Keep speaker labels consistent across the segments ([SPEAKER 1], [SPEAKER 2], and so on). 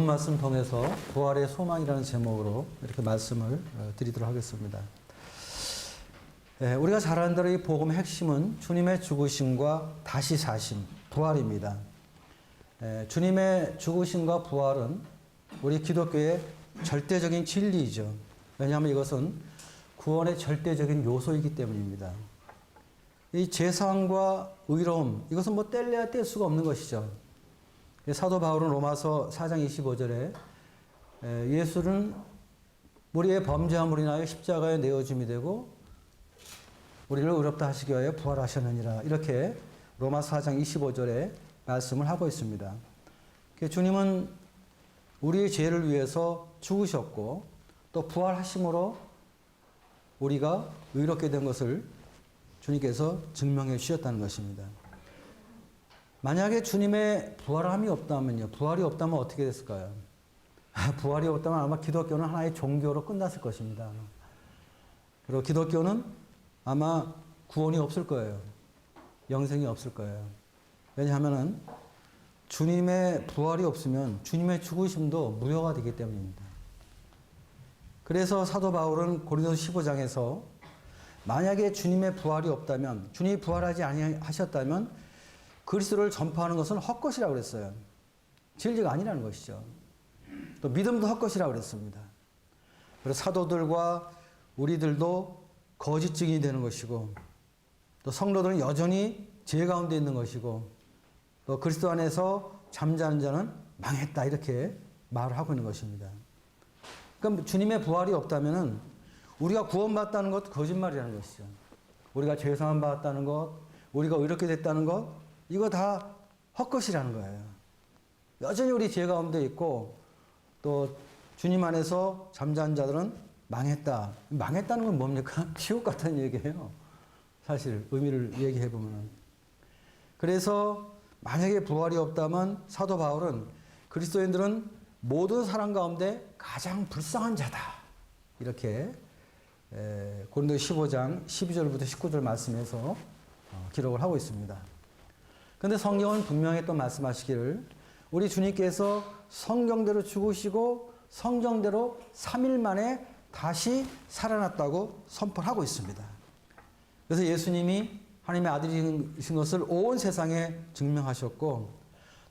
[SPEAKER 1] 말씀 통해서 부활의 소망이라는 제목으로 이렇게 말씀을 드리도록 하겠습니다. 우리가 잘 아는 대로 이 복음의 핵심은 주님의 죽으심과 다시 사심, 부활입니다. 주님의 죽으심과 부활은 우리 기독교의 절대적인 진리이죠. 왜냐하면 이것은 구원의 절대적인 요소이기 때문입니다. 이 제사함과 의로움, 이것은 뭐 뗄래야 뗄 수가 없는 것이죠. 사도 바울은 로마서 4장 25절에 예수는 우리의 범죄함으로 인하여 십자가에 내어줌이 되고 우리를 의롭다 하시기 위하여 부활하셨느니라, 이렇게 로마서 4장 25절에 말씀을 하고 있습니다. 주님은 우리의 죄를 위해서 죽으셨고 또 부활하심으로 우리가 의롭게 된 것을 주님께서 증명해 주셨다는 것입니다. 만약에 주님의 부활함이 없다면요, 부활이 없다면 어떻게 됐을까요? 부활이 없다면 아마 기독교는 하나의 종교로 끝났을 것입니다. 그리고 기독교는 아마 구원이 없을 거예요. 영생이 없을 거예요. 왜냐하면 주님의 부활이 없으면 주님의 죽으심도 무효가 되기 때문입니다. 그래서 사도 바울은 고린도서 15장에서 만약에 주님의 부활이 없다면, 주님이 부활하지 아니하셨다면 그리스도를 전파하는 것은 헛것이라고 그랬어요. 진리가 아니라는 것이죠. 또 믿음도 헛것이라고 그랬습니다. 그래서 사도들과 우리들도 거짓 증인이 되는 것이고, 또 성도들은 여전히 죄 가운데 있는 것이고, 또 그리스도 안에서 잠자는 자는 망했다, 이렇게 말을 하고 있는 것입니다. 그럼 주님의 부활이 없다면은 우리가 구원받았다는 것도 거짓말이라는 것이죠. 우리가 죄사함 받았다는 것, 우리가 의롭게 됐다는 것, 이거 다 헛것이라는 거예요. 여전히 우리 죄 가운데 있고 또 주님 안에서 잠자는 자들은 망했다. 망했다는 건 뭡니까? 지옥 같다는 얘기예요. 사실 의미를 얘기해 보면은. 그래서 만약에 부활이 없다면 사도 바울은 그리스도인들은 모든 사람 가운데 가장 불쌍한 자다, 이렇게 고린도서 15장 12절부터 19절 말씀에서 기록을 하고 있습니다. 그런데 성경은 분명히 또 말씀하시기를 우리 주님께서 성경대로 죽으시고 성경대로 3일 만에 다시 살아났다고 선포를 하고 있습니다. 그래서 예수님이 하나님의 아들이신 것을 온 세상에 증명하셨고,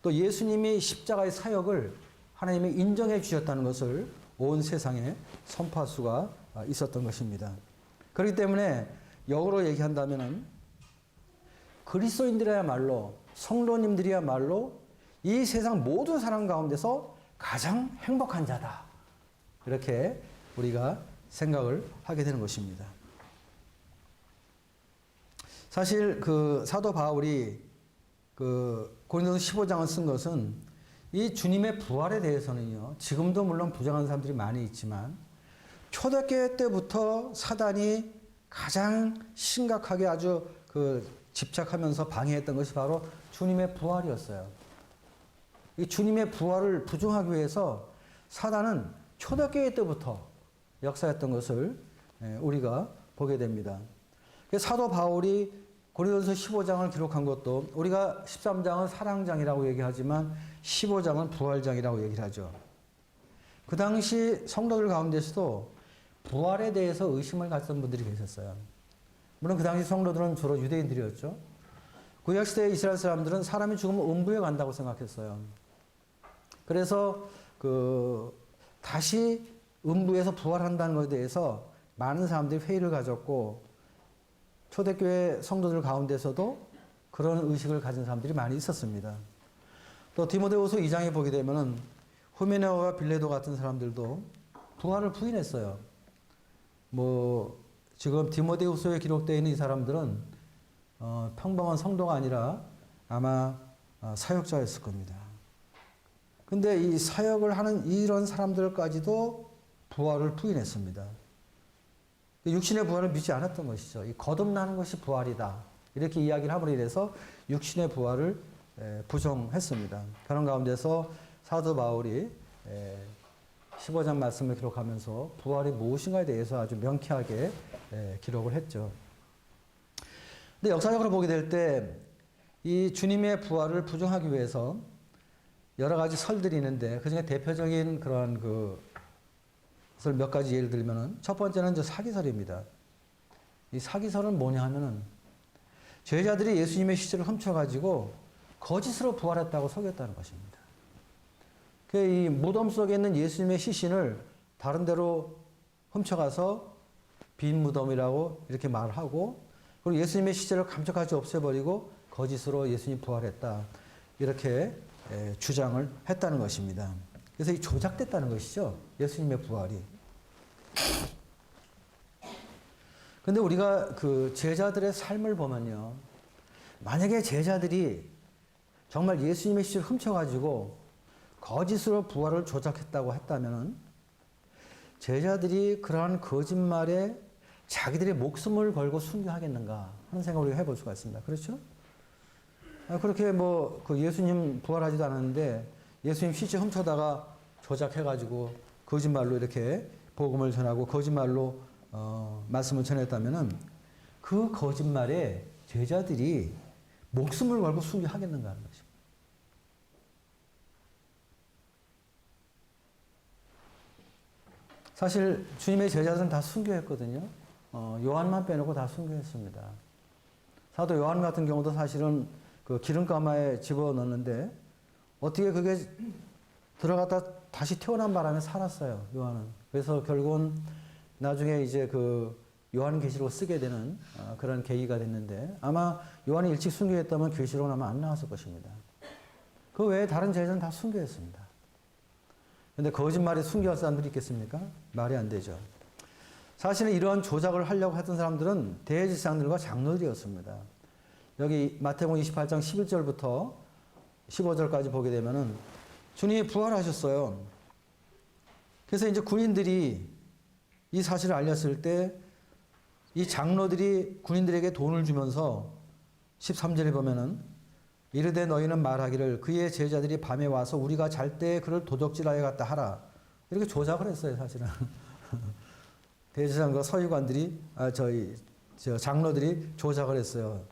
[SPEAKER 1] 또 예수님이 십자가의 사역을 하나님이 인정해 주셨다는 것을 온 세상에 선포할 수가 있었던 것입니다. 그렇기 때문에 역으로 얘기한다면은 그리스도인들이야말로, 성도님들이야말로 이 세상 모든 사람 가운데서 가장 행복한 자다, 이렇게 우리가 생각을 하게 되는 것입니다. 사실 그 사도 바울이 그 고린도서 15장을 쓴 것은 이 주님의 부활에 대해서는요, 지금도 물론 부정하는 사람들이 많이 있지만 초대교회 때부터 사단이 가장 심각하게 아주 집착하면서 방해했던 것이 바로 주님의 부활이었어요. 이 주님의 부활을 부정하기 위해서 사단은 초대교회 때부터 역사했던 것을 우리가 보게 됩니다. 사도 바울이 고린도서 15장을 기록한 것도, 우리가 13장은 사랑장이라고 얘기하지만 15장은 부활장이라고 얘기를 하죠. 그 당시 성도들 가운데서도 부활에 대해서 의심을 가졌던 분들이 계셨어요. 물론 그 당시 성도들은 주로 유대인들이었죠. 구약시대의 이스라엘 사람들은 사람이 죽으면 음부에 간다고 생각했어요. 그래서 다시 음부에서 부활한다는 것에 대해서 많은 사람들이 회의를 가졌고, 초대교회 성도들 가운데서도 그런 의식을 가진 사람들이 많이 있었습니다. 또 디모데후서 2장에 보게 되면은 후메네오와 빌레도 같은 사람들도 부활을 부인했어요. 지금 디모데후서에 기록되어 있는 이 사람들은 평범한 성도가 아니라 아마 사역자였을 겁니다. 근데 이 사역을 하는 이런 사람들까지도 부활을 부인했습니다. 육신의 부활을 믿지 않았던 것이죠. 이 거듭나는 것이 부활이다, 이렇게 이야기를 함으로 인해서 육신의 부활을 부정했습니다. 그런 가운데서 사도 바울이 15장 말씀을 기록하면서 부활이 무엇인가에 대해서 아주 명쾌하게 기록을 했죠. 근데 역사적으로 보게 될 때 이 주님의 부활을 부정하기 위해서 여러 가지 설들이 있는데 그중에 대표적인 그런 그것을 몇 가지 예를 들면은 첫 번째는 이제 사기설입니다. 이 사기설은 뭐냐 하면은 제자들이 예수님의 시체를 훔쳐가지고 거짓으로 부활했다고 속였다는 것입니다. 이 무덤 속에 있는 예수님의 시신을 다른 데로 훔쳐가서 빈 무덤이라고 이렇게 말하고 그리고 예수님의 시체를 감쪽같이 없애버리고 거짓으로 예수님 부활했다. 이렇게 주장을 했다는 것입니다. 그래서 이 조작됐다는 것이죠. 예수님의 부활이. 근데 우리가 그 제자들의 삶을 보면요. 만약에 제자들이 정말 예수님의 시체를 훔쳐가지고 거짓으로 부활을 조작했다고 했다면 제자들이 그러한 거짓말에 자기들의 목숨을 걸고 순교하겠는가 하는 생각을 우리가 해볼 수가 있습니다. 그렇죠? 그렇게 그 예수님 부활하지도 않았는데 예수님 시체 훔쳐다가 조작해가지고 거짓말로 이렇게 복음을 전하고 거짓말로 말씀을 전했다면은 그 거짓말에 제자들이 목숨을 걸고 순교하겠는가 하는 것입니다. 사실 주님의 제자들은 다 순교했거든요. 요한만 빼놓고 다 순교했습니다. 사도 요한 같은 경우도 사실은 그 기름가마에 집어넣는데 어떻게 그게 들어갔다 다시 태어난 바람에 살았어요. 요한은. 그래서 결국은 나중에 이제 그 요한계시록을 쓰게 되는 그런 계기가 됐는데 아마 요한이 일찍 순교했다면 계시록은 아마 안 나왔을 것입니다. 그 외에 다른 제자는 다 순교했습니다. 근데 거짓말에 순교할 사람들이 있겠습니까? 말이 안 되죠. 사실은 이런 조작을 하려고 했던 사람들은 대제사장들과 장로들이었습니다. 여기 마태복음 28장 11절부터 15절까지 보게 되면은 주님이 부활하셨어요. 그래서 이제 군인들이 이 사실을 알렸을 때 이 장로들이 군인들에게 돈을 주면서 13절에 보면은 이르되 너희는 말하기를 그의 제자들이 밤에 와서 우리가 잘 때 그를 도적질하여 갔다 하라. 이렇게 조작을 했어요, 사실은. 대제사장과 서기관들이 장로들이 조작을 했어요.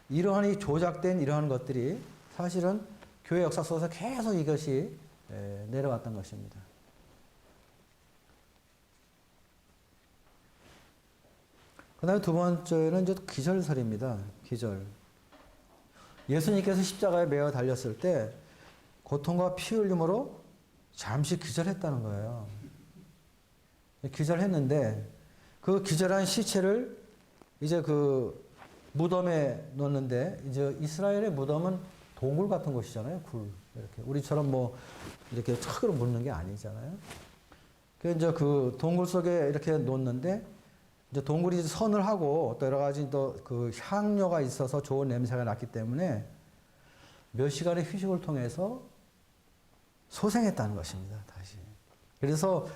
[SPEAKER 1] 이러한 이 조작된 이러한 것들이 사실은 교회 역사 속에서 계속 이것이 내려왔던 것입니다. 그 다음에 두 번째는 이제 기절설입니다. 기절. 예수님께서 십자가에 매어 달렸을 때 고통과 피 흘림으로 잠시 기절했다는 거예요. 기절했는데 그 기절한 시체를 이제 그 무덤에 놓는데 이제 이스라엘의 무덤은 동굴 같은 곳이잖아요. 굴. 이렇게. 우리처럼 이렇게 척으로 묻는 게 아니잖아요. 그래서 이제 그 동굴 속에 이렇게 놓는데 이제 동굴이 선을 하고 또 여러 가지 또 그 향료가 있어서 좋은 냄새가 났기 때문에 몇 시간의 휴식을 통해서 소생했다는 것입니다. 다시. 그래서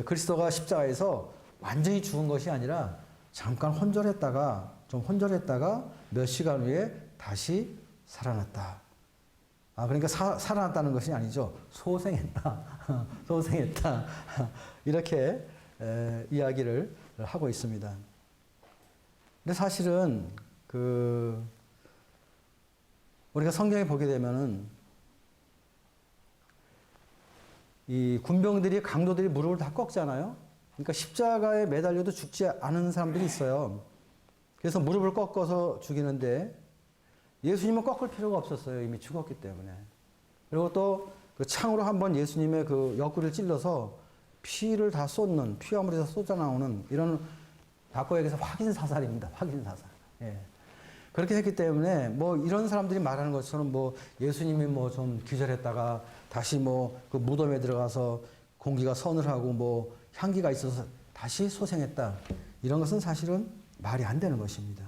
[SPEAKER 1] 그리스도가 십자가에서 완전히 죽은 것이 아니라 잠깐 혼절했다가 몇 시간 후에 다시 살아났다. 그러니까 살아났다는 것이 아니죠. 소생했다. 소생했다. 이렇게 이야기를 하고 있습니다. 근데 사실은 우리가 성경에 보게 되면은 이 군병들이 강도들이 무릎을 다 꺾잖아요. 그러니까 십자가에 매달려도 죽지 않은 사람들이 있어요. 그래서 무릎을 꺾어서 죽이는데 예수님은 꺾을 필요가 없었어요. 이미 죽었기 때문에. 그리고 또 그 창으로 한번 예수님의 그 옆구리를 찔러서 피를 다 쏟는, 피화물에서 쏟아나오는 이런 바꿔 얘기해서 확인사살입니다. 확인사살. 예. 그렇게 했기 때문에 이런 사람들이 말하는 것처럼 예수님이 좀 기절했다가 다시 그 무덤에 들어가서 공기가 선을 하고 향기가 있어서 다시 소생했다. 이런 것은 사실은 말이 안 되는 것입니다.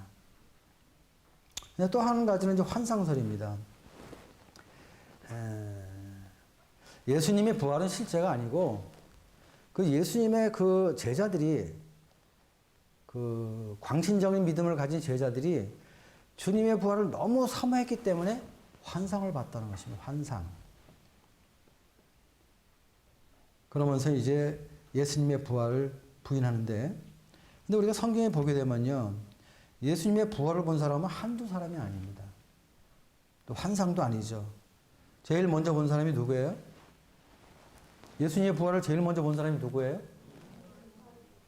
[SPEAKER 1] 또 한 가지는 이제 환상설입니다. 예수님의 부활은 실제가 아니고 그 예수님의 그 제자들이 그 광신적인 믿음을 가진 제자들이 주님의 부활을 너무 사모했기 때문에 환상을 봤다는 것입니다. 환상. 그러면서 이제 예수님의 부활을 부인하는데 근데 우리가 성경에 보게 되면요. 예수님의 부활을 본 사람은 한두 사람이 아닙니다. 또 환상도 아니죠. 제일 먼저 본 사람이 누구예요? 예수님의 부활을 제일 먼저 본 사람이 누구예요?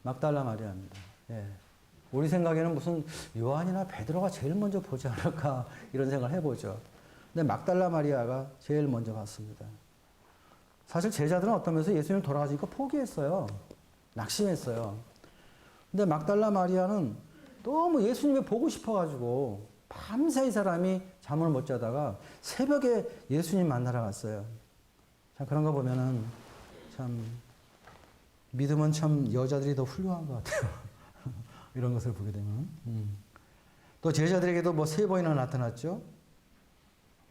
[SPEAKER 1] 막달라 마리아입니다. 예. 우리 생각에는 무슨 요한이나 베드로가 제일 먼저 보지 않을까 이런 생각을 해보죠. 근데 막달라 마리아가 제일 먼저 봤습니다. 사실 제자들은 어떤 면에서 예수님 돌아가시니까 포기했어요. 낙심했어요. 근데 막달라 마리아는 너무 예수님을 보고 싶어가지고 밤새 이 사람이 잠을 못 자다가 새벽에 예수님 만나러 갔어요. 자, 그런 거 보면은 참 믿음은 참 여자들이 더 훌륭한 것 같아요. 이런 것을 보게 되면. 또 제자들에게도 뭐 3번이나 나타났죠.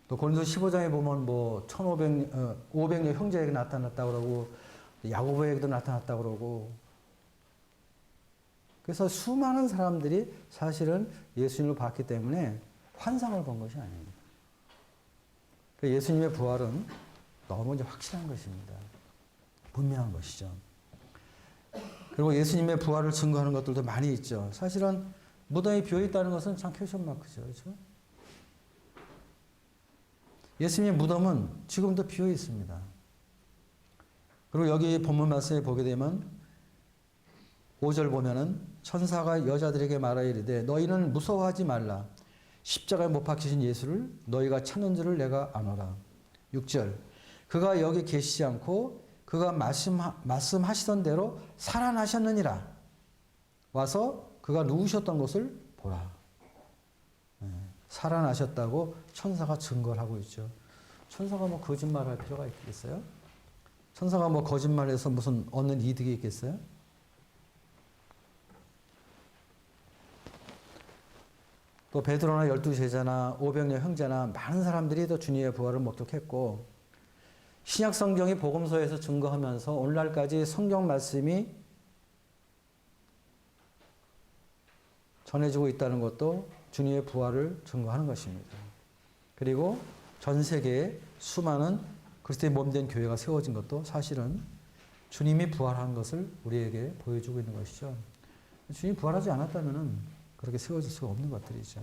[SPEAKER 1] 또 고린도서 15장에 보면 뭐 500여 형제에게 나타났다고 그러고 야고보에게도 나타났다고 그러고 그래서 수많은 사람들이 사실은 예수님을 봤기 때문에 환상을 본 것이 아닙니다. 예수님의 부활은 너무 이제 확실한 것입니다. 분명한 것이죠. 그리고 예수님의 부활을 증거하는 것들도 많이 있죠. 사실은 무덤이 비어 있다는 것은 참 퀘스천 마크죠. 그렇죠? 예수님의 무덤은 지금도 비어 있습니다. 그리고 여기 본문 말씀에 보게 되면 5절 보면은 천사가 여자들에게 말하여 이르되 너희는 무서워하지 말라. 십자가에 못 박히신 예수를 너희가 찾는 줄을 내가 아노라. 6절 그가 여기 계시지 않고 그가 말씀하시던 대로 살아나셨느니라. 와서 그가 누우셨던 것을 보라. 살아나셨다고 천사가 증거를 하고 있죠. 천사가 뭐 거짓말할 필요가 있겠어요? 천사가 뭐 거짓말해서 무슨 얻는 이득이 있겠어요? 또 베드로나 12제자나 500여 형제나 많은 사람들이 또 주님의 부활을 목격했고 신약 성경이 복음서에서 증거하면서 오늘날까지 성경 말씀이 전해지고 있다는 것도 주님의 부활을 증거하는 것입니다. 그리고 전 세계에 수많은 그리스도의 몸된 교회가 세워진 것도 사실은 주님이 부활한 것을 우리에게 보여주고 있는 것이죠. 주님이 부활하지 않았다면 그렇게 세워질 수가 없는 것들이죠.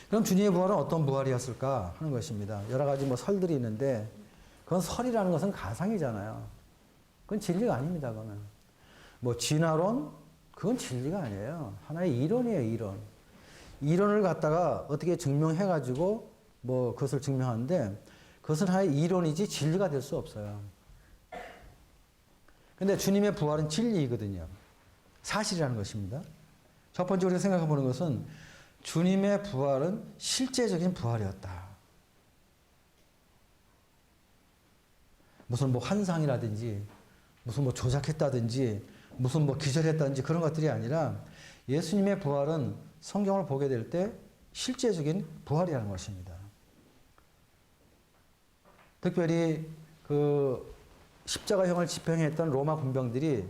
[SPEAKER 1] 그럼 주님의 부활은 어떤 부활이었을까 하는 것입니다. 여러 가지 뭐 설들이 있는데 그건 설이라는 것은 가상이잖아요. 그건 진리가 아닙니다. 그거는 뭐 진화론 그건 진리가 아니에요. 하나의 이론이에요. 이론. 이론을 갖다가 어떻게 증명해가지고 뭐 그것을 증명하는데 그것은 하나의 이론이지 진리가 될 수 없어요. 근데 주님의 부활은 진리이거든요. 사실이라는 것입니다. 첫 번째 우리가 생각해 보는 것은 주님의 부활은 실제적인 부활이었다. 무슨 뭐 환상이라든지 무슨 뭐 조작했다든지 무슨 뭐 기절했다든지 그런 것들이 아니라 예수님의 부활은 성경을 보게 될 때 실제적인 부활이라는 것입니다. 특별히 그 십자가형을 집행했던 로마 군병들이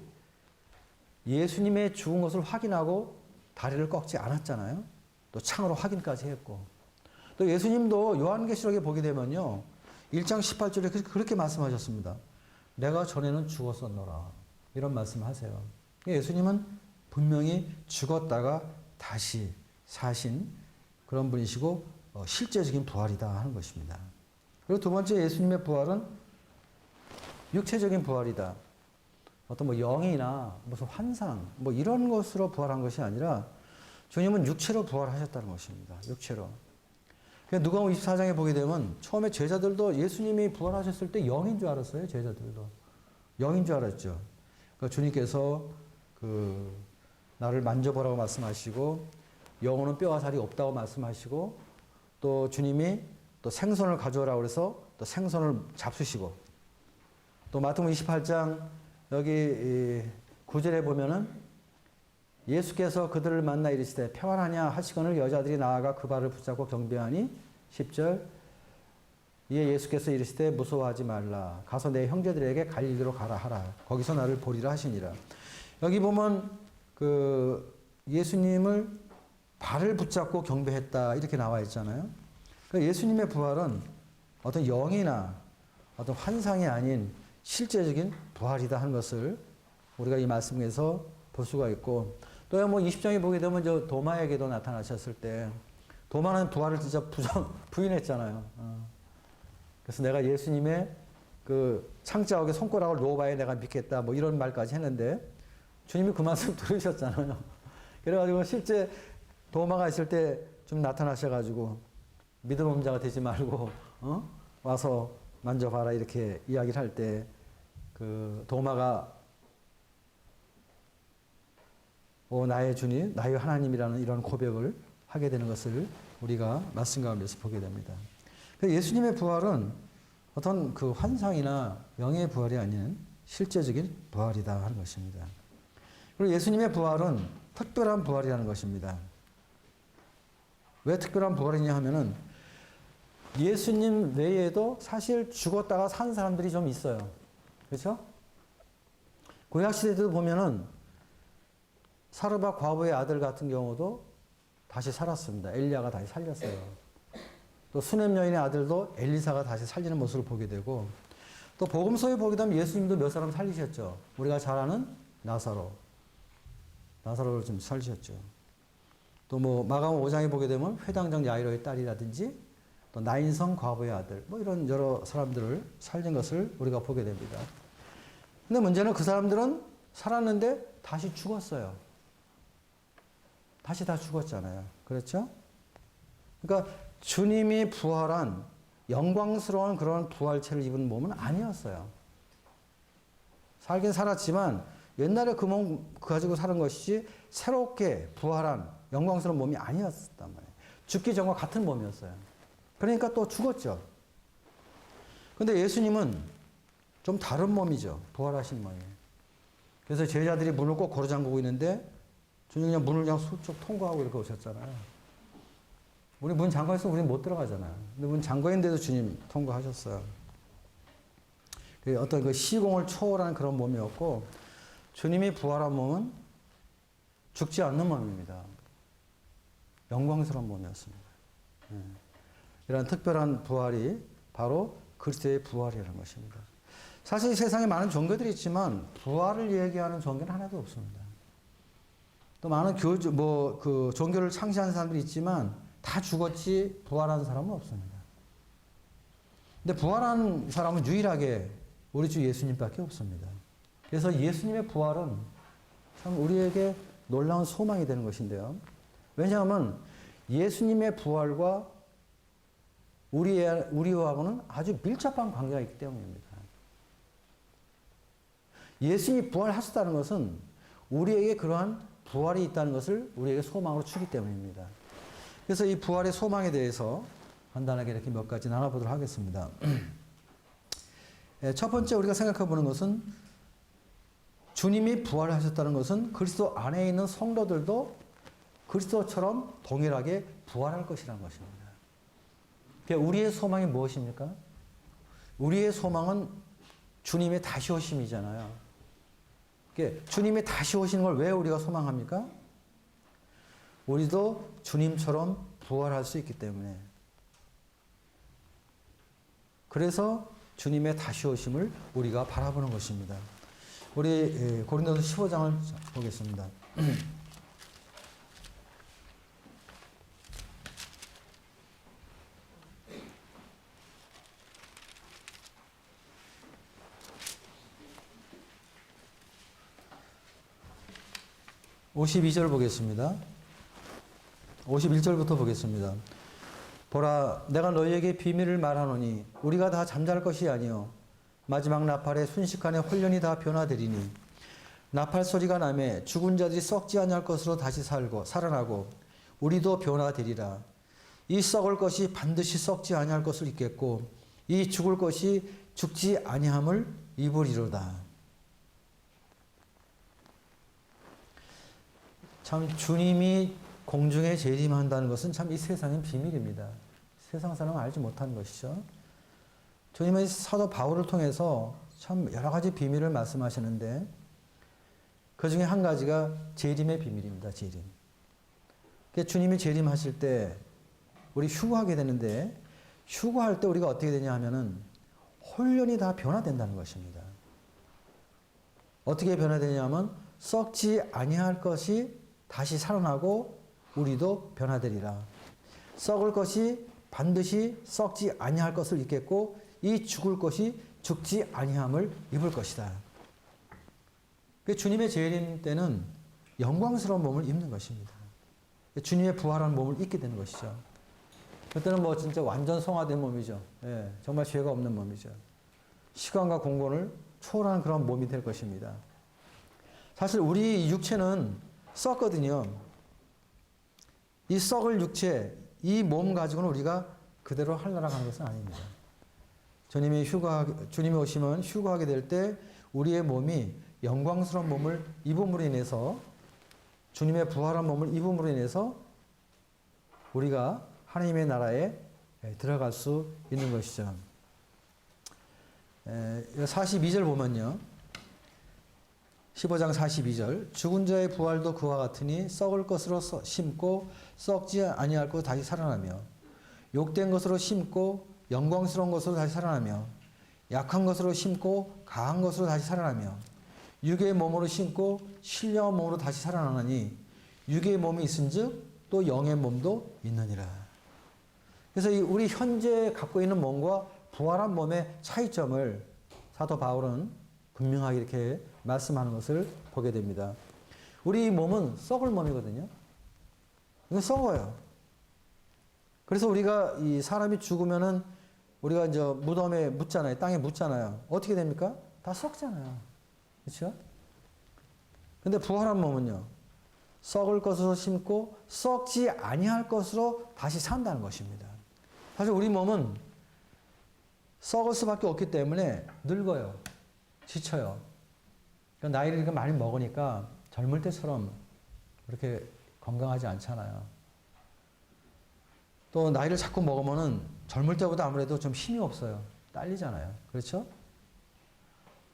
[SPEAKER 1] 예수님의 죽은 것을 확인하고 다리를 꺾지 않았잖아요. 또 창으로 확인까지 했고. 또 예수님도 요한계시록에 보게 되면요. 1장 18절에 그렇게 말씀하셨습니다. 내가 전에는 죽었었노라. 이런 말씀을 하세요. 예수님은 분명히 죽었다가 다시 사신 그런 분이시고 실제적인 부활이다 하는 것입니다. 그리고 두 번째 예수님의 부활은 육체적인 부활이다. 어떤 뭐 영이나 무슨 환상 뭐 이런 것으로 부활한 것이 아니라 주님은 육체로 부활하셨다는 것입니다. 육체로. 누가복음 24장에 보게 되면 처음에 제자들도 예수님이 부활하셨을 때 영인 줄 알았어요. 제자들도. 영인 줄 알았죠. 그러니까 주님께서 나를 만져보라고 말씀하시고 영혼은 뼈와 살이 없다고 말씀하시고 또 주님이 또 생선을 가져오라고 그래서 또 생선을 잡수시고 또 마태복음 28장 여기 9절에 보면은 예수께서 그들을 만나 이르시되 평안하냐 하시거늘 여자들이 나아가 그 발을 붙잡고 경배하니 10절 이에 예수께서 이르시되 무서워하지 말라 가서 내 형제들에게 갈릴리로 가라 하라 거기서 나를 보리라 하시니라. 여기 보면 예수님을 발을 붙잡고 경배했다 이렇게 나와 있잖아요. 그러니까 예수님의 부활은 어떤 영이나 어떤 환상이 아닌 실제적인 부활이다 하는 것을 우리가 이 말씀에서 볼 수가 있고 또 뭐 20장에 보게 되면 저 도마에게도 나타나셨을 때 도마는 부활을 진짜 부인했잖아요. 그래서 내가 예수님의 그 창자옥에 손가락을 놓아봐야 내가 믿겠다. 뭐 이런 말까지 했는데 주님이 그 말씀 들으셨잖아요. 그래가지고 실제 도마가 있을 때 좀 나타나셔가지고 믿음 없는 자가 되지 말고 와서 만져봐라 이렇게 이야기를 할 때 그 도마가 나의 주님, 나의 하나님이라는 이런 고백을 하게 되는 것을 우리가 말씀 가운데서 보게 됩니다. 예수님의 부활은 어떤 그 환상이나 명예의 부활이 아닌 실제적인 부활이다 하는 것입니다. 그리고 예수님의 부활은 특별한 부활이라는 것입니다. 왜 특별한 부활이냐 하면은 예수님 외에도 사실 죽었다가 산 사람들이 좀 있어요. 그렇죠? 구약시대도 보면은 사르밧 과부의 아들 같은 경우도 다시 살았습니다. 엘리야가 다시 살렸어요. 또 수넴 여인의 아들도 엘리사가 다시 살리는 모습을 보게 되고 또 복음서에 보게 되면 예수님도 몇 사람 살리셨죠. 우리가 잘 아는 나사로를 좀 살리셨죠. 또 뭐 마가음 5장에 보게 되면 회당장 야이로의 딸이라든지 또 나인성 과부의 아들 뭐 이런 여러 사람들을 살린 것을 우리가 보게 됩니다. 근데 문제는 그 사람들은 살았는데 다시 죽었어요. 다시 다 죽었잖아요. 그렇죠? 그러니까 주님이 부활한 영광스러운 그런 부활체를 입은 몸은 아니었어요. 살긴 살았지만 옛날에 그 몸 가지고 사는 것이지 새롭게 부활한 영광스러운 몸이 아니었단 말이에요. 죽기 전과 같은 몸이었어요. 그러니까 또 죽었죠. 근데 예수님은 좀 다른 몸이죠. 부활하신 몸이에요. 그래서 제자들이 문을 꼭 걸어 잠그고 있는데 주님 그냥 문을 그냥 슬쩍 통과하고 이렇게 오셨잖아요. 우리 문 잠가 있으면 우리는 못 들어가잖아요. 근데 문 잠가 있는데도 주님 통과하셨어요. 어떤 그 시공을 초월한 그런 몸이었고 주님이 부활한 몸은 죽지 않는 몸입니다. 영광스러운 몸이었습니다. 이런 특별한 부활이 바로 그리스도의 부활이라는 것입니다. 사실 세상에 많은 종교들이 있지만 부활을 얘기하는 종교는 하나도 없습니다. 또 많은 그 종교를 창시한 사람들이 있지만 다 죽었지 부활한 사람은 없습니다. 근데 부활한 사람은 유일하게 우리 주 예수님밖에 없습니다. 그래서 예수님의 부활은 참 우리에게 놀라운 소망이 되는 것인데요. 왜냐하면 예수님의 부활과 우리와는 아주 밀접한 관계가 있기 때문입니다. 예수님이 부활하셨다는 것은 우리에게 그러한 부활이 있다는 것을 우리에게 소망으로 주기 때문입니다. 그래서 이 부활의 소망에 대해서 간단하게 이렇게 몇 가지 나눠보도록 하겠습니다. 첫 번째 우리가 생각해 보는 것은 주님이 부활하셨다는 것은 그리스도 안에 있는 성도들도 그리스도처럼 동일하게 부활할 것이라는 것입니다. 그러니까 우리의 소망이 무엇입니까? 우리의 소망은 주님의 다시 오심이잖아요. 그러니까 주님의 다시 오시는 걸 왜 우리가 소망합니까? 우리도 주님처럼 부활할 수 있기 때문에. 그래서 주님의 다시 오심을 우리가 바라보는 것입니다. 우리 고린도서 15장을 보겠습니다. 52절 보겠습니다. 51절부터 보겠습니다. 보라, 내가 너희에게 비밀을 말하노니 우리가 다 잠잘 것이 아니요 마지막 나팔의 순식간에 홀연히 다 변화되리니 나팔 소리가 나매 죽은 자들이 썩지 아니할 것으로 다시 살아나고 우리도 변화되리라. 이 썩을 것이 반드시 썩지 아니할 것을 입겠고 이 죽을 것이 죽지 아니함을 입으리로다. 참 주님이 공중에 재림한다는 것은 참 이 세상의 비밀입니다. 세상 사람은 알지 못하는 것이죠. 주님의 사도 바울을 통해서 참 여러 가지 비밀을 말씀하시는데 그 중에 한 가지가 재림의 비밀입니다. 재림. 주님이 재림하실 때 우리 휴거하게 되는데 휴거할 때 우리가 어떻게 되냐 하면은 홀연히 다 변화된다는 것입니다. 어떻게 변화되냐 하면 썩지 아니할 것이 다시 살아나고 우리도 변화되리라. 썩을 것이 반드시 썩지 아니할 것을 입겠고 이 죽을 것이 죽지 아니함을 입을 것이다. 주님의 재림 때는 영광스러운 몸을 입는 것입니다. 주님의 부활한 몸을 입게 되는 것이죠. 그때는 뭐 진짜 완전 성화된 몸이죠. 예, 정말 죄가 없는 몸이죠. 시간과 공간을 초월한 그런 몸이 될 것입니다. 사실 우리 육체는 썩거든요. 이 썩을 육체, 이 몸 가지고는 우리가 그대로 할날아가는 것은 아닙니다. 주님이 오시면 휴거하게 될 때 우리의 몸이 영광스러운 몸을 입음으로 인해서, 주님의 부활한 몸을 입음으로 인해서 우리가 하나님의 나라에 들어갈 수 있는 것이죠. 42절 보면요. 15장 42절. 죽은 자의 부활도 그와 같으니 썩을 것으로 심고 썩지 아니할 것으로 다시 살아나며, 욕된 것으로 심고 영광스러운 것으로 다시 살아나며, 약한 것으로 심고 강한 것으로 다시 살아나며, 육의 몸으로 심고 신령한 몸으로 다시 살아나니 육의 몸이 있은즉 또 영의 몸도 있느니라. 그래서 우리 현재 갖고 있는 몸과 부활한 몸의 차이점을 사도 바울은 분명하게 이렇게 말씀하는 것을 보게 됩니다. 우리 몸은 썩을 몸이거든요. 이거 썩어요. 그래서 우리가 이 사람이 죽으면은 우리가 이제 무덤에 묻잖아요. 땅에 묻잖아요. 어떻게 됩니까? 다 썩잖아요. 그렇죠? 근데 부활한 몸은요. 썩을 것으로 심고 썩지 아니할 것으로 다시 산다는 것입니다. 사실 우리 몸은 썩을 수밖에 없기 때문에 늙어요. 지쳐요. 그러니까 나이를 많이 먹으니까 젊을 때처럼 그렇게 건강하지 않잖아요. 또 나이를 자꾸 먹으면은 젊을 때보다 아무래도 좀 힘이 없어요. 딸리잖아요. 그렇죠?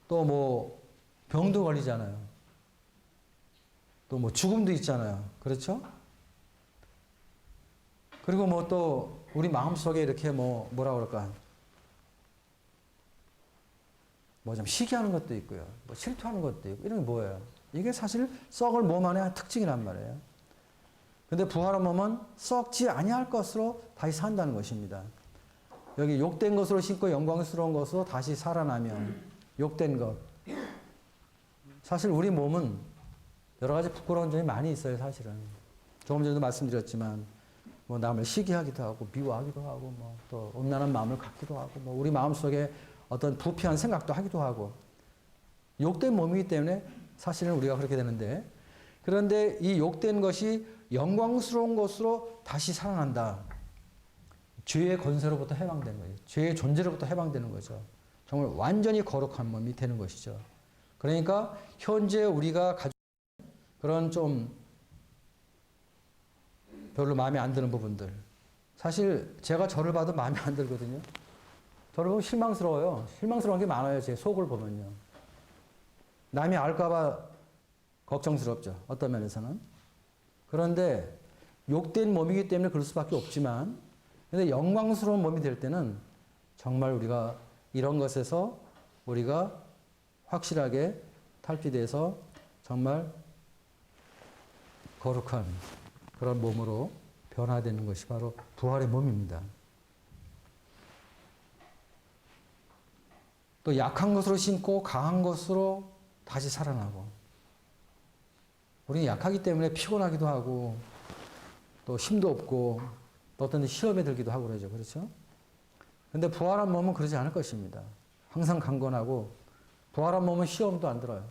[SPEAKER 1] 또 뭐 병도 걸리잖아요. 또 뭐 죽음도 있잖아요. 그렇죠? 그리고 뭐 또 우리 마음속에 이렇게 뭐라 그럴까? 뭐 좀 시기하는 것도 있고요. 뭐 실투하는 것도 있고. 이런 게 뭐예요? 이게 사실 썩을 몸 안의 특징이란 말이에요. 근데 부활한 몸은 썩지 아니할 것으로 다시 산다는 것입니다. 여기 욕된 것으로 심고 영광스러운 것으로 다시 살아나면, 욕된 것. 사실 우리 몸은 여러 가지 부끄러운 점이 많이 있어요, 사실은. 조금 전에도 말씀드렸지만, 뭐 남을 시기하기도 하고, 미워하기도 하고, 뭐 또 음란한 마음을 갖기도 하고, 뭐 우리 마음속에 어떤 부패한 생각도 하기도 하고, 욕된 몸이기 때문에 사실은 우리가 그렇게 되는데, 그런데 이 욕된 것이 영광스러운 것으로 다시 살아난다. 죄의 권세로부터 해방되는 거예요. 죄의 존재로부터 해방되는 거죠. 정말 완전히 거룩한 몸이 되는 것이죠. 그러니까 현재 우리가 가지고 있는 그런 좀 별로 마음에 안 드는 부분들. 사실 제가 저를 봐도 마음에 안 들거든요. 저를 보면 실망스러워요. 실망스러운 게 많아요. 제 속을 보면요. 남이 알까봐 걱정스럽죠. 어떤 면에서는. 그런데 욕된 몸이기 때문에 그럴 수밖에 없지만, 근데 영광스러운 몸이 될 때는 정말 우리가 이런 것에서 우리가 확실하게 탈피돼서 정말 거룩한 그런 몸으로 변화되는 것이 바로 부활의 몸입니다. 또 약한 것으로 심고 강한 것으로 다시 살아나고, 우리는 약하기 때문에 피곤하기도 하고 또 힘도 없고 또 어떤 시험에 들기도 하고 그러죠. 그렇죠? 근데 부활한 몸은 그러지 않을 것입니다. 항상 강건하고, 부활한 몸은 시험도 안 들어요.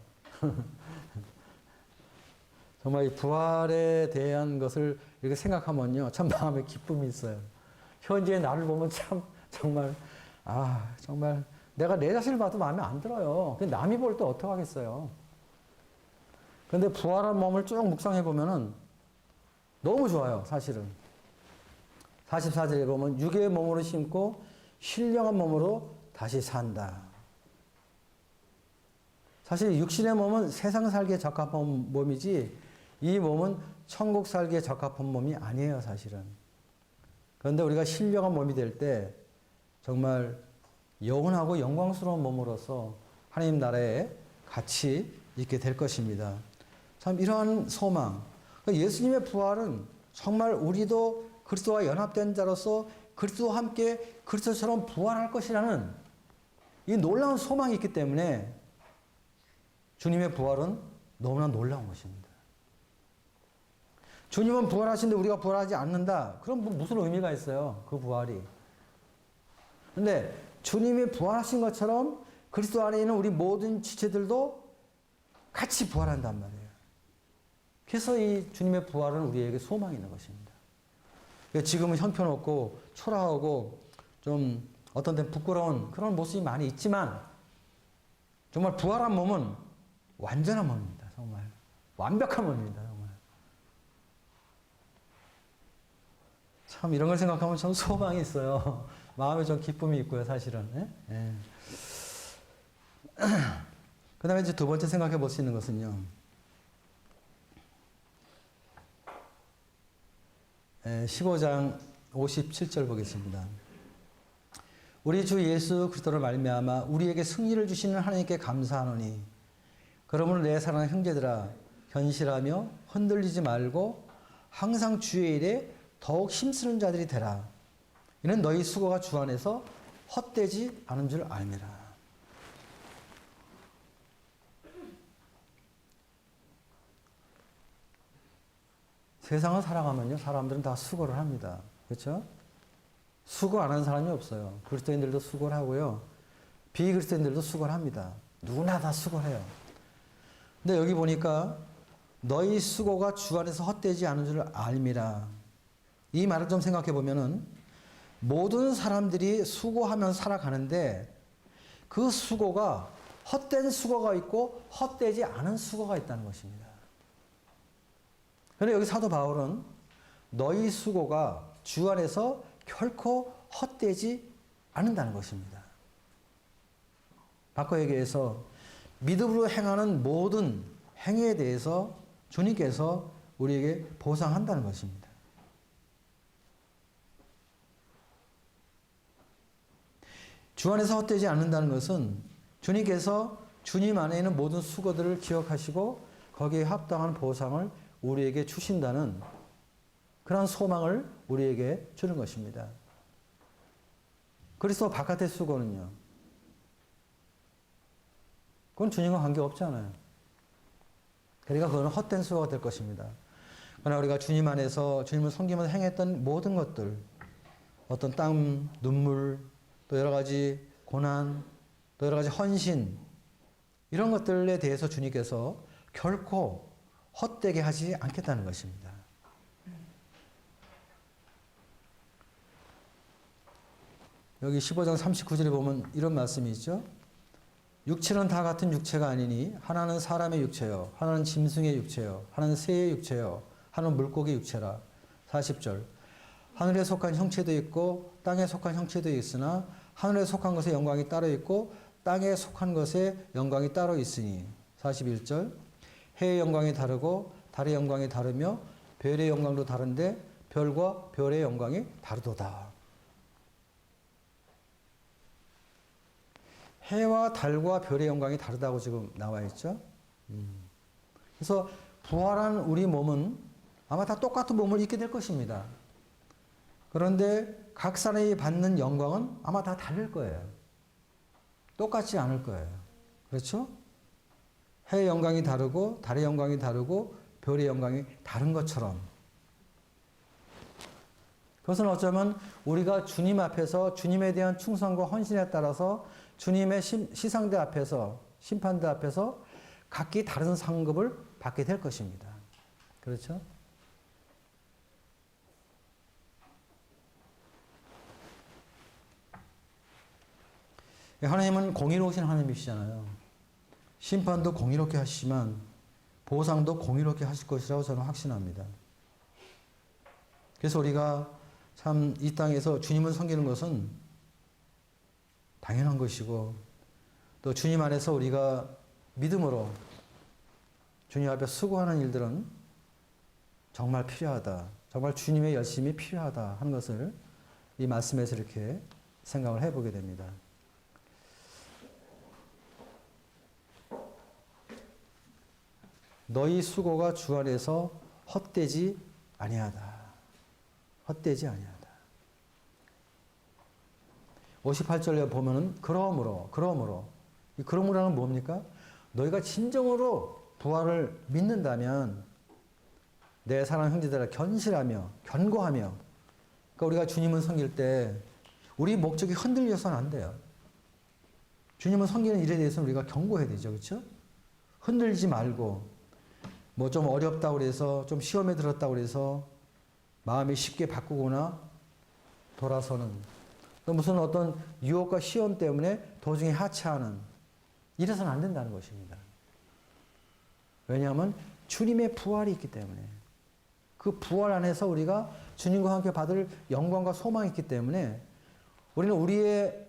[SPEAKER 1] 정말 이 부활에 대한 것을 이렇게 생각하면요, 참 마음에 기쁨이 있어요. 현재의 나를 보면 참 정말 정말 내가 내 자신을 봐도 마음에 안 들어요. 근데 남이 볼 때 어떡하겠어요. 그런데 부활한 몸을 쭉 묵상해 보면은 너무 좋아요, 사실은. 44절에 보면 육의 몸으로 심고 신령한 몸으로 다시 산다. 사실 육신의 몸은 세상 살기에 적합한 몸이지, 이 몸은 천국 살기에 적합한 몸이 아니에요, 사실은. 그런데 우리가 신령한 몸이 될 때 정말 영원하고 영광스러운 몸으로서 하나님 나라에 같이 있게 될 것입니다. 참 이러한 소망. 예수님의 부활은 정말 우리도 그리스도와 연합된 자로서 그리스도와 함께 그리스도처럼 부활할 것이라는 이 놀라운 소망이 있기 때문에 주님의 부활은 너무나 놀라운 것입니다. 주님은 부활하시는데 우리가 부활하지 않는다. 그럼 무슨 의미가 있어요? 그 부활이. 근데 주님이 부활하신 것처럼 그리스도 안에 있는 우리 모든 지체들도 같이 부활한단 말이에요. 그래서 이 주님의 부활은 우리에게 소망이 있는 것입니다. 지금은 형편없고 초라하고 좀 어떤 때는 부끄러운 그런 모습이 많이 있지만 정말 부활한 몸은 완전한 몸입니다. 정말 완벽한 몸입니다. 정말 참 이런 걸 생각하면 참 소망이 있어요. 마음에 좀 기쁨이 있고요. 사실은. 예? 그 다음에 이제 두 번째 생각해 볼 수 있는 것은요. 15장 57절 보겠습니다. 우리 주 예수 그리스도를 말미암아 우리에게 승리를 주시는 하나님께 감사하노니 그러므로 내 사랑하는 형제들아 견실하며 흔들리지 말고 항상 주의 일에 더욱 힘쓰는 자들이 되라. 이는 너희 수고가 주 안에서 헛되지 않은 줄 알미라. 세상을 살아가면요, 사람들은 다 수고를 합니다. 그렇죠? 수고 안 하는 사람이 없어요. 그리스도인들도 수고를 하고요. 비그리스도인들도 수고를 합니다. 누구나 다 수고를 해요. 근데 여기 보니까 너희 수고가 주 안에서 헛되지 않은 줄 알미라. 이 말을 좀 생각해 보면은 모든 사람들이 수고하면 살아가는데 그 수고가 헛된 수고가 있고 헛되지 않은 수고가 있다는 것입니다. 그런데 여기 사도 바울은 너희 수고가 주 안에서 결코 헛되지 않는다는 것입니다. 바꿔 얘기해서 믿음으로 행하는 모든 행위에 대해서 주님께서 우리에게 보상한다는 것입니다. 주 안에서 헛되지 않는다는 것은 주님께서 주님 안에 있는 모든 수고들을 기억하시고 거기에 합당한 보상을 우리에게 주신다는 그런 소망을 우리에게 주는 것입니다. 그리스도 바깥의 수고는요. 그건 주님과 관계없잖아요. 그러니까 그건 헛된 수고가 될 것입니다. 그러나 우리가 주님 안에서 주님을 섬기면서 행했던 모든 것들, 어떤 땀, 눈물, 또 여러 가지 고난, 또 여러 가지 헌신, 이런 것들에 대해서 주님께서 결코 헛되게 하지 않겠다는 것입니다. 여기 15장 39절에 보면 이런 말씀이 있죠. 육체는 다 같은 육체가 아니니 하나는 사람의 육체요, 하나는 짐승의 육체요, 하나는 새의 육체요, 하나는 물고기 육체라. 40절. 하늘에 속한 형체도 있고 땅에 속한 형체도 있으나 하늘에 속한 것의 영광이 따로 있고 땅에 속한 것의 영광이 따로 있으니. 41절. 해의 영광이 다르고 달의 영광이 다르며 별의 영광도 다른데 별과 별의 영광이 다르도다. 해와 달과 별의 영광이 다르다고 지금 나와 있죠. 그래서 부활한 우리 몸은 아마 다 똑같은 몸을 입게 될 것입니다. 그런데 각 사람이 받는 영광은 아마 다 다를 거예요. 똑같지 않을 거예요. 그렇죠? 해의 영광이 다르고 달의 영광이 다르고 별의 영광이 다른 것처럼 그것은 어쩌면 우리가 주님 앞에서 주님에 대한 충성과 헌신에 따라서 주님의 시상대 앞에서 심판대 앞에서 각기 다른 상급을 받게 될 것입니다. 그렇죠? 하나님은 공의로우신 하나님이시잖아요. 심판도 공의롭게 하시지만 보상도 공의롭게 하실 것이라고 저는 확신합니다. 그래서 우리가 참 이 땅에서 주님을 섬기는 것은 당연한 것이고 또 주님 안에서 우리가 믿음으로 주님 앞에 수고하는 일들은 정말 필요하다. 정말 주님의 열심이 필요하다 하는 것을 이 말씀에서 이렇게 생각을 해보게 됩니다. 너희 수고가 주 안에서 헛되지 아니하다. 헛되지 아니하다. 58절에 보면은 그러므로 이 그러므로는 뭡니까? 너희가 진정으로 부활을 믿는다면 내 사랑하는 형제들아 견실하며 견고하며, 그러니까 우리가 주님을 섬길 때 우리 목적이 흔들려서는 안 돼요. 주님을 섬기는 일에 대해서는 우리가 견고해야 되죠. 그렇죠? 흔들리지 말고, 뭐 좀 어렵다고 그래서, 좀 시험에 들었다고 그래서 마음이 쉽게 바꾸거나 돌아서는, 또 무슨 어떤 유혹과 시험 때문에 도중에 하차하는, 이래서는 안 된다는 것입니다. 왜냐하면 주님의 부활이 있기 때문에, 그 부활 안에서 우리가 주님과 함께 받을 영광과 소망이 있기 때문에 우리는 우리의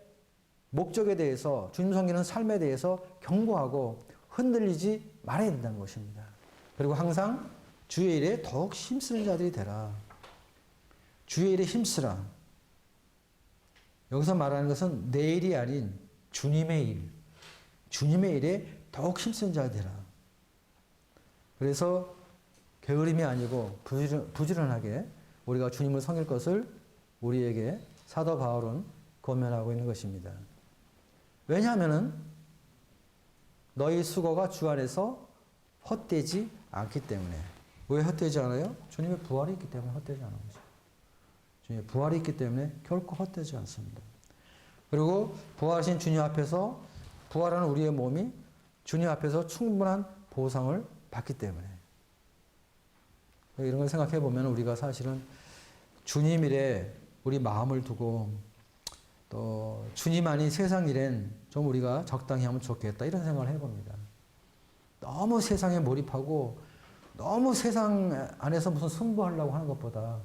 [SPEAKER 1] 목적에 대해서, 주님 섬기는 삶에 대해서 견고하고 흔들리지 말아야 된다는 것입니다. 그리고 항상 주의 일에 더욱 힘쓰는 자들이 되라. 주의 일에 힘쓰라. 여기서 말하는 것은 내 일이 아닌 주님의 일, 주님의 일에 더욱 힘쓰는 자가 되라. 그래서 게으름이 아니고 부지런하게 우리가 주님을 섬길 것을 우리에게 사도 바울은 권면하고 있는 것입니다. 왜냐하면은 너희 수고가 주 안에서 헛되지 않기 때문에. 왜 헛되지 않아요? 주님의 부활이 있기 때문에 헛되지 않은 거죠. 주님의 부활이 있기 때문에 결코 헛되지 않습니다. 그리고 부활하신 주님 앞에서, 부활하는 우리의 몸이 주님 앞에서 충분한 보상을 받기 때문에. 이런 걸 생각해 보면 우리가 사실은 주님 일에 우리 마음을 두고, 또 주님 아닌 세상 일엔 좀 우리가 적당히 하면 좋겠다, 이런 생각을 해봅니다. 너무 세상에 몰입하고 너무 세상 안에서 무슨 승부하려고 하는 것보다,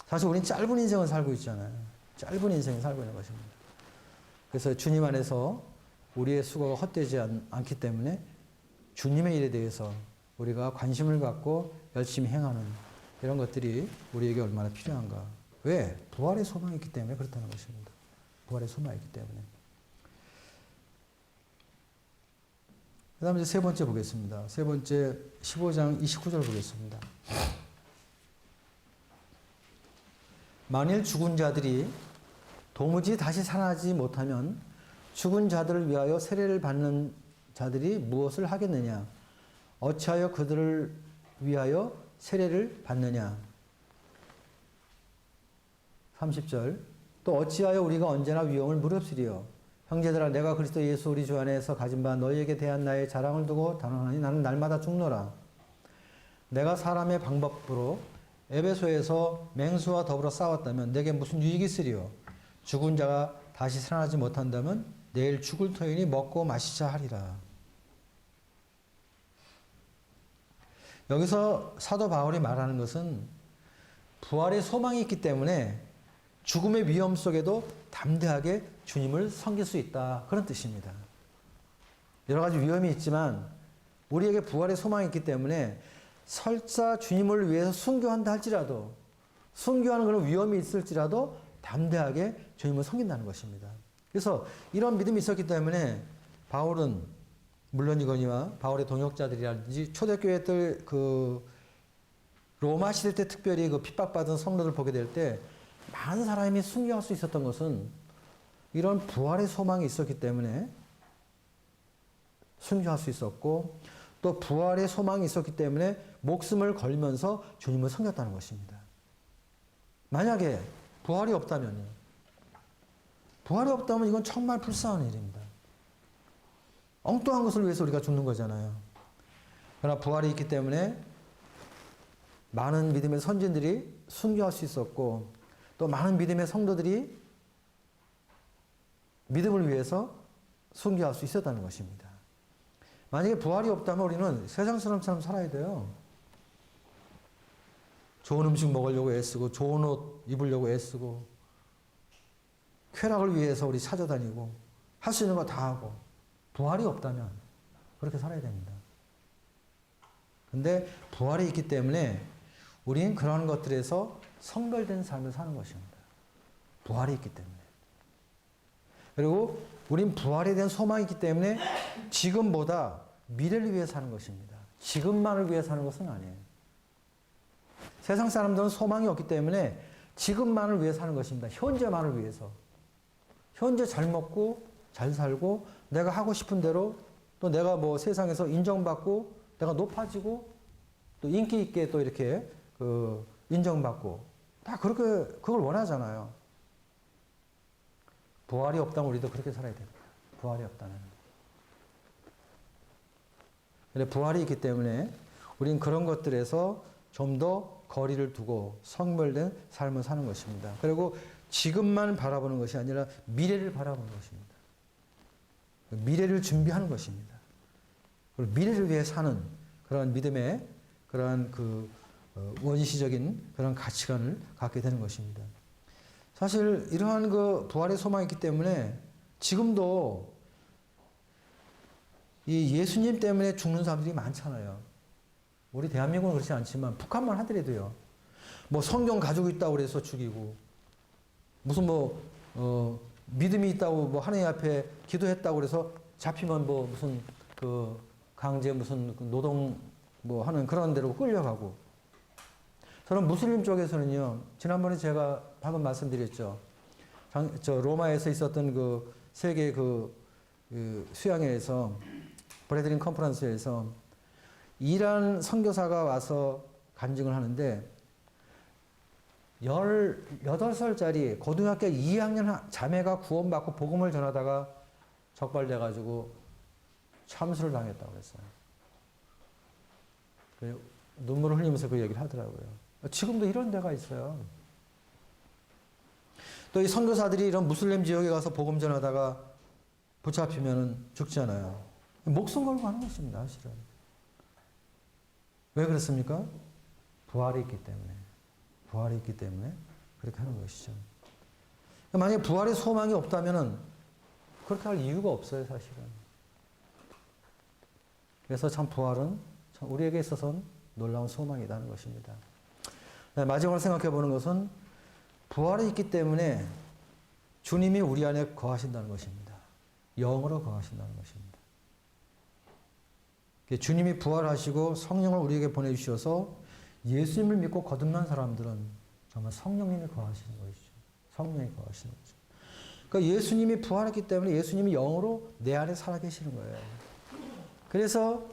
[SPEAKER 1] 사실 우린 짧은 인생을 살고 있잖아요. 짧은 인생을 살고 있는 것입니다. 그래서 주님 안에서 우리의 수고가 헛되지 않기 때문에 주님의 일에 대해서 우리가 관심을 갖고 열심히 행하는 이런 것들이 우리에게 얼마나 필요한가. 왜? 부활의 소망이 있기 때문에 그렇다는 것입니다. 부활의 소망이 있기 때문에. 그 다음에 세 번째 보겠습니다. 세 번째 15장 29절 보겠습니다. 만일 죽은 자들이 도무지 다시 살아나지 못하면 죽은 자들을 위하여 세례를 받는 자들이 무엇을 하겠느냐? 어찌하여 그들을 위하여 세례를 받느냐? 30절. 또 어찌하여 우리가 언제나 위험을 무릅쓰리요? 형제들아, 내가 그리스도 예수 우리 주 안에서 가진 바 너희에게 대한 나의 자랑을 두고 단언하니 나는 날마다 죽노라. 내가 사람의 방법으로 에베소에서 맹수와 더불어 싸웠다면 내게 무슨 유익이 있으리요? 죽은 자가 다시 살아나지 못한다면 내일 죽을 터이니 먹고 마시자 하리라. 여기서 사도 바울이 말하는 것은 부활의 소망이 있기 때문에 죽음의 위험 속에도 담대하게 주님을 섬길 수 있다, 그런 뜻입니다. 여러 가지 위험이 있지만 우리에게 부활의 소망이 있기 때문에 설사 주님을 위해서 순교한다 할지라도, 순교하는 그런 위험이 있을지라도 담대하게 주님을 섬긴다는 것입니다. 그래서 이런 믿음이 있었기 때문에 바울은 물론이거니와 바울의 동역자들이라든지 초대교회들, 그 로마 시대 때 특별히 그 핍박받은 성도들 보게 될 때 많은 사람이 순교할 수 있었던 것은 이런 부활의 소망이 있었기 때문에 순교할 수 있었고, 또 부활의 소망이 있었기 때문에 목숨을 걸면서 주님을 섬겼다는 것입니다. 만약에 부활이 없다면 이건 정말 불쌍한 일입니다. 엉뚱한 것을 위해서 우리가 죽는 거잖아요. 그러나 부활이 있기 때문에 많은 믿음의 선진들이 순교할 수 있었고, 또 많은 믿음의 성도들이 믿음을 위해서 순교할 수 있었다는 것입니다. 만약에 부활이 없다면 우리는 세상 사람처럼 살아야 돼요. 좋은 음식 먹으려고 애쓰고, 좋은 옷 입으려고 애쓰고, 쾌락을 위해서 우리 찾아다니고, 할 수 있는 거 다 하고, 부활이 없다면 그렇게 살아야 됩니다. 근데 부활이 있기 때문에 우리는 그런 것들에서 성별된 삶을 사는 것입니다. 부활이 있기 때문에. 그리고 우린 부활에 대한 소망이 있기 때문에 지금보다 미래를 위해 사는 것입니다. 지금만을 위해 사는 것은 아니에요. 세상 사람들은 소망이 없기 때문에 지금만을 위해 사는 것입니다. 현재만을 위해서. 현재 잘 먹고 잘 살고 내가 하고 싶은 대로 또 내가 뭐 세상에서 인정받고 내가 높아지고 또 인기 있게 또 이렇게 인정받고 다 그렇게 그걸 원하잖아요. 부활이 없다면 우리도 그렇게 살아야 됩니다. 부활이 없다면. 근데 부활이 있기 때문에 우리는 그런 것들에서 좀 더 거리를 두고 성별된 삶을 사는 것입니다. 그리고 지금만 바라보는 것이 아니라 미래를 바라보는 것입니다. 미래를 준비하는 것입니다. 그리고 미래를 위해 사는 그러한 믿음의 그러한 원시적인 그런 가치관을 갖게 되는 것입니다. 사실 이러한 부활의 소망이 있기 때문에 지금도 이 예수님 때문에 죽는 사람들이 많잖아요. 우리 대한민국은 그렇지 않지만 북한만 하더라도요. 뭐 성경 가지고 있다고 그래서 죽이고 무슨 믿음이 있다고 뭐 하나님 앞에 기도했다고 그래서 잡히면 뭐 무슨 강제 무슨 노동 뭐 하는 그런 데로 끌려가고. 저는 무슬림 쪽에서는요. 지난번에 제가 한번 말씀드렸죠. 저 로마에서 있었던 세계 수양회에서 브레드린 컨퍼런스에서 이란 선교사가 와서 간증을 하는데 18살짜리 고등학교 2학년 자매가 구원받고 복음을 전하다가 적발돼가지고 참수를 당했다고 그랬어요. 눈물을 흘리면서 그 얘기를 하더라고요. 지금도 이런 데가 있어요. 또 이 선교사들이 이런 무슬림 지역에 가서 복음 전하다가 붙잡히면 죽잖아요. 목숨 걸고 하는 것입니다, 사실은. 왜 그렇습니까? 부활이 있기 때문에. 부활이 있기 때문에 그렇게 하는 것이죠. 만약에 부활의 소망이 없다면 그렇게 할 이유가 없어요, 사실은. 그래서 참 부활은 참 우리에게 있어서는 놀라운 소망이라는 것입니다. 마지막으로 생각해 보는 것은 부활이 있기 때문에 주님이 우리 안에 거하신다는 것입니다. 영으로 거하신다는 것입니다. 주님이 부활하시고 성령을 우리에게 보내주셔서 예수님을 믿고 거듭난 사람들은 정말 성령님이 거하시는 것이죠. 성령이 거하시는 거죠. 그러니까 예수님이 부활했기 때문에 예수님이 영으로 내 안에 살아계시는 거예요. 그래서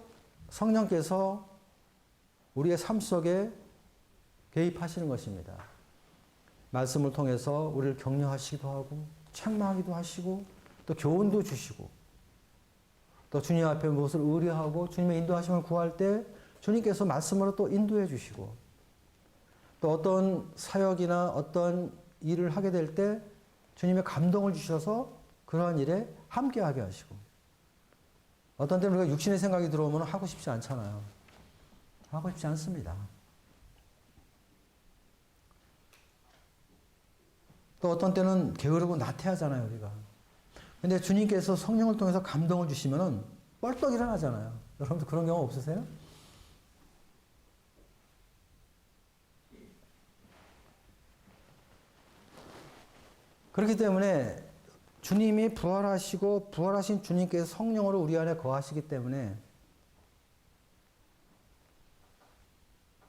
[SPEAKER 1] 성령께서 우리의 삶 속에 개입하시는 것입니다. 말씀을 통해서 우리를 격려하시기도 하고 책망하기도 하시고 또 교훈도 주시고 또 주님 앞에 무엇을 의뢰하고 주님의 인도하심을 구할 때 주님께서 말씀으로 또 인도해 주시고 또 어떤 사역이나 어떤 일을 하게 될 때 주님의 감동을 주셔서 그러한 일에 함께하게 하시고 어떤 때는 우리가 육신의 생각이 들어오면 하고 싶지 않잖아요. 하고 싶지 않습니다. 또 어떤 때는 게으르고 나태하잖아요, 우리가. 근데 주님께서 성령을 통해서 감동을 주시면은 뻘떡 일어나잖아요. 여러분도 그런 경험 없으세요? 그렇기 때문에 주님이 부활하시고 부활하신 주님께서 성령으로 우리 안에 거하시기 때문에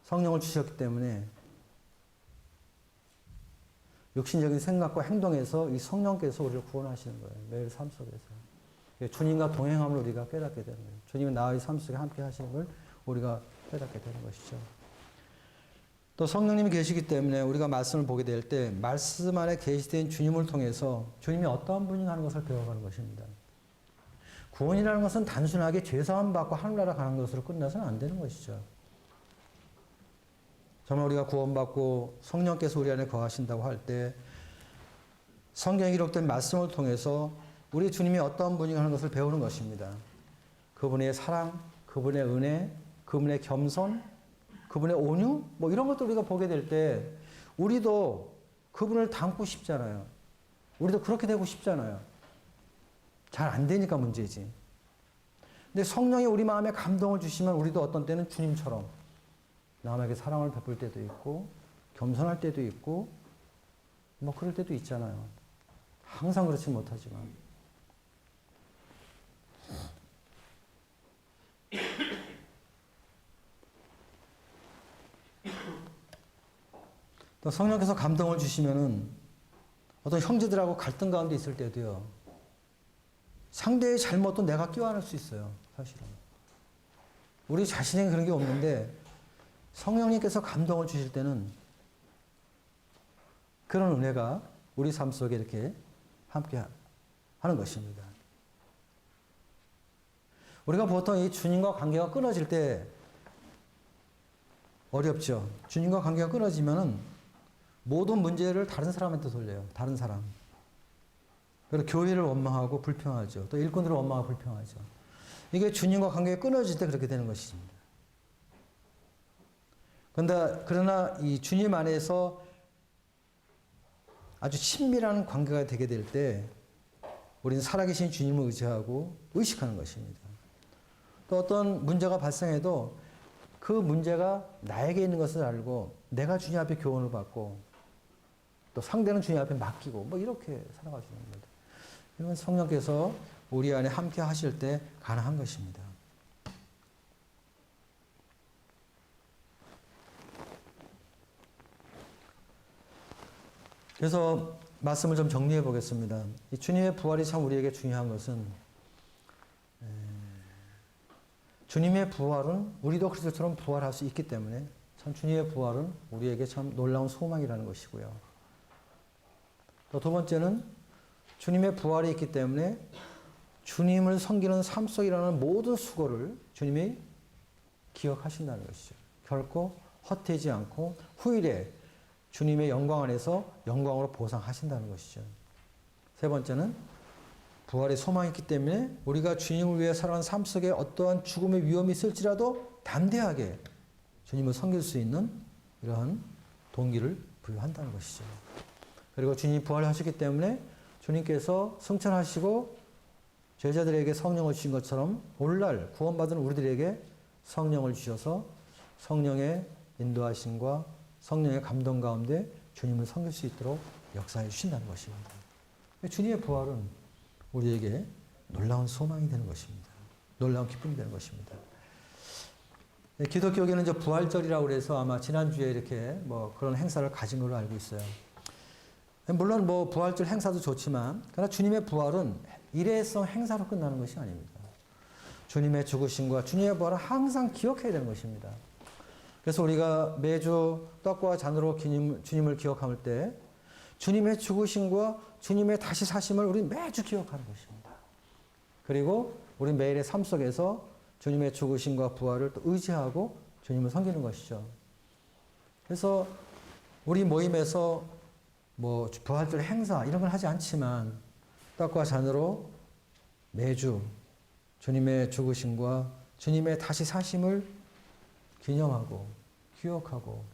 [SPEAKER 1] 성령을 주셨기 때문에 육신적인 생각과 행동에서 이 성령께서 우리를 구원하시는 거예요. 매일 삶 속에서. 주님과 동행함을 우리가 깨닫게 되는 거예요. 주님이 나의 삶 속에 함께 하시는 걸 우리가 깨닫게 되는 것이죠. 또 성령님이 계시기 때문에 우리가 말씀을 보게 될 때 말씀 안에 계시된 주님을 통해서 주님이 어떠한 분인가 하는 것을 배워가는 것입니다. 구원이라는 것은 단순하게 죄사함 받고 하늘나라 가는 것으로 끝나서는 안 되는 것이죠. 정말 우리가 구원받고 성령께서 우리 안에 거하신다고 할 때 성경에 기록된 말씀을 통해서 우리 주님이 어떤 분인가 하는 것을 배우는 것입니다. 그분의 사랑, 그분의 은혜, 그분의 겸손, 그분의 온유 뭐 이런 것들 우리가 보게 될 때 우리도 그분을 닮고 싶잖아요. 우리도 그렇게 되고 싶잖아요. 잘 안 되니까 문제지. 근데 성령이 우리 마음에 감동을 주시면 우리도 어떤 때는 주님처럼 남에게 사랑을 베풀 때도 있고 겸손할 때도 있고 뭐 그럴 때도 있잖아요. 항상 그렇지 못하지만 또 또 성령께서 감동을 주시면은 어떤 형제들하고 갈등 가운데 있을 때도요. 상대의 잘못도 내가 껴안을 수 있어요. 사실은. 우리 자신에게 그런 게 없는데 성령님께서 감동을 주실 때는 그런 은혜가 우리 삶 속에 이렇게 함께 하는 것입니다. 우리가 보통 이 주님과 관계가 끊어질 때 어렵죠. 주님과 관계가 끊어지면은 모든 문제를 다른 사람한테 돌려요. 다른 사람. 그리고 교회를 원망하고 불평하죠. 또 일꾼들을 원망하고 불평하죠. 이게 주님과 관계가 끊어질 때 그렇게 되는 것입니다. 그러나 이 주님 안에서 아주 친밀한 관계가 되게 될 때 우리는 살아계신 주님을 의지하고 의식하는 것입니다. 또 어떤 문제가 발생해도 그 문제가 나에게 있는 것을 알고 내가 주님 앞에 교훈을 받고 또 상대는 주님 앞에 맡기고 뭐 이렇게 살아가시는 겁니다. 이건 성령께서 우리 안에 함께 하실 때 가능한 것입니다. 그래서 말씀을 좀 정리해 보겠습니다. 이 주님의 부활이 참 우리에게 중요한 것은 주님의 부활은 우리도 그리스도처럼 부활할 수 있기 때문에 참 주님의 부활은 우리에게 참 놀라운 소망이라는 것이고요. 또 두 번째는 주님의 부활이 있기 때문에 주님을 섬기는 삶 속이라는 모든 수고를 주님이 기억하신다는 것이죠. 결코 헛되지 않고 후일에 주님의 영광 안에서 영광으로 보상하신다는 것이죠. 세 번째는 부활의 소망이 있기 때문에 우리가 주님을 위해 살아가는 삶 속에 어떠한 죽음의 위험이 있을지라도 담대하게 주님을 섬길 수 있는 이러한 동기를 부여한다는 것이죠. 그리고 주님이 부활하셨기 때문에 주님께서 승천하시고 제자들에게 성령을 주신 것처럼 오늘날 구원받은 우리들에게 성령을 주셔서 성령의 인도하심과 성령의 감동 가운데 주님을 섬길 수 있도록 역사해 주신다는 것입니다. 주님의 부활은 우리에게 놀라운 소망이 되는 것입니다. 놀라운 기쁨이 되는 것입니다. 기독교계는 이제 부활절이라고 해서 아마 지난주에 이렇게 뭐 그런 행사를 가진 걸로 알고 있어요. 물론 뭐 부활절 행사도 좋지만, 그러나 주님의 부활은 일회성 행사로 끝나는 것이 아닙니다. 주님의 죽으심과 주님의 부활은 항상 기억해야 되는 것입니다. 그래서 우리가 매주 떡과 잔으로 주님을 기억할 때 주님의 죽으심과 주님의 다시 사심을 우리 매주 기억하는 것입니다. 그리고 우리 매일의 삶 속에서 주님의 죽으심과 부활을 또 의지하고 주님을 섬기는 것이죠. 그래서 우리 모임에서 뭐 부활절 행사 이런 걸 하지 않지만 떡과 잔으로 매주 주님의 죽으심과 주님의 다시 사심을 기념하고 기억하고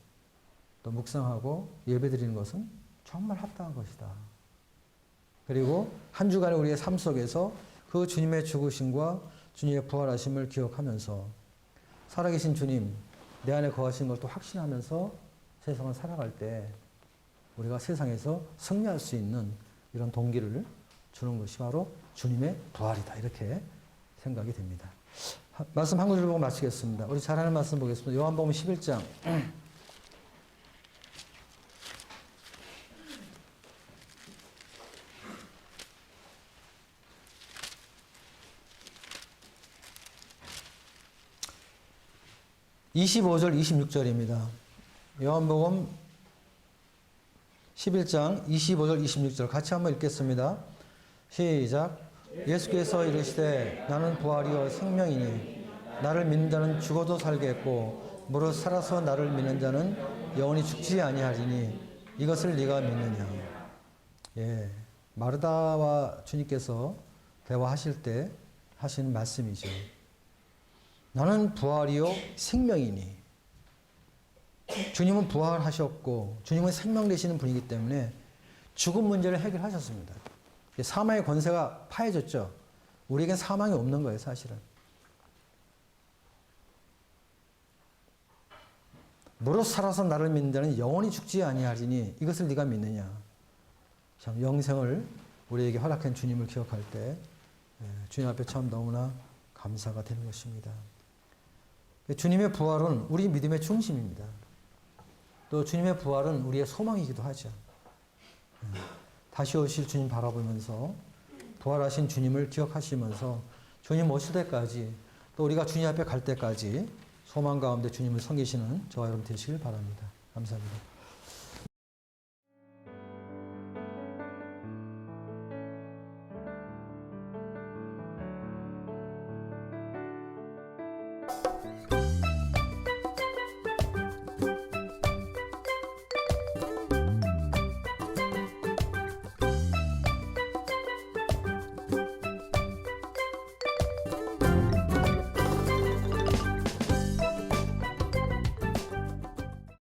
[SPEAKER 1] 또 묵상하고 예배드리는 것은 정말 합당한 것이다. 그리고 한 주간의 우리의 삶 속에서 그 주님의 죽으심과 주님의 부활하심을 기억하면서 살아계신 주님, 내 안에 거하신 걸 또 확신하면서 세상을 살아갈 때 우리가 세상에서 승리할 수 있는 이런 동기를 주는 것이 바로 주님의 부활이다. 이렇게 생각이 됩니다. 말씀 한 구절 보고 마치겠습니다. 우리 잘 아는 말씀 보겠습니다. 요한복음 11장. (25절) (26절입니다) 요한복음 11장 25절 26절 같이 한번 읽겠습니다. 시작. 예수께서 이르시되 나는 부활이요 생명이니 나를 믿는 자는 죽어도 살겠고 무릇 살아서 나를 믿는 자는 영원히 죽지 아니하리니 이것을 네가 믿느냐. 예, 마르다와 주님께서 대화하실 때 하신 말씀이죠. 나는 부활이요 생명이니. 주님은 부활하셨고 주님은 생명 되시는 분이기 때문에 죽음 문제를 해결하셨습니다. 사망의 권세가 파해졌죠. 우리에겐 사망이 없는 거예요, 사실은. 무릇 살아서 나를 믿는 자는 영원히 죽지 아니하리니 이것을 네가 믿느냐. 참 영생을 우리에게 허락한 주님을 기억할 때 주님 앞에 참 너무나 감사가 되는 것입니다. 주님의 부활은 우리 믿음의 중심입니다. 또 주님의 부활은 우리의 소망이기도 하죠. 다시 오실 주님 바라보면서 부활하신 주님을 기억하시면서 주님 오실 때까지 또 우리가 주님 앞에 갈 때까지 소망 가운데 주님을 섬기시는 저와 여러분 되시길 바랍니다. 감사합니다.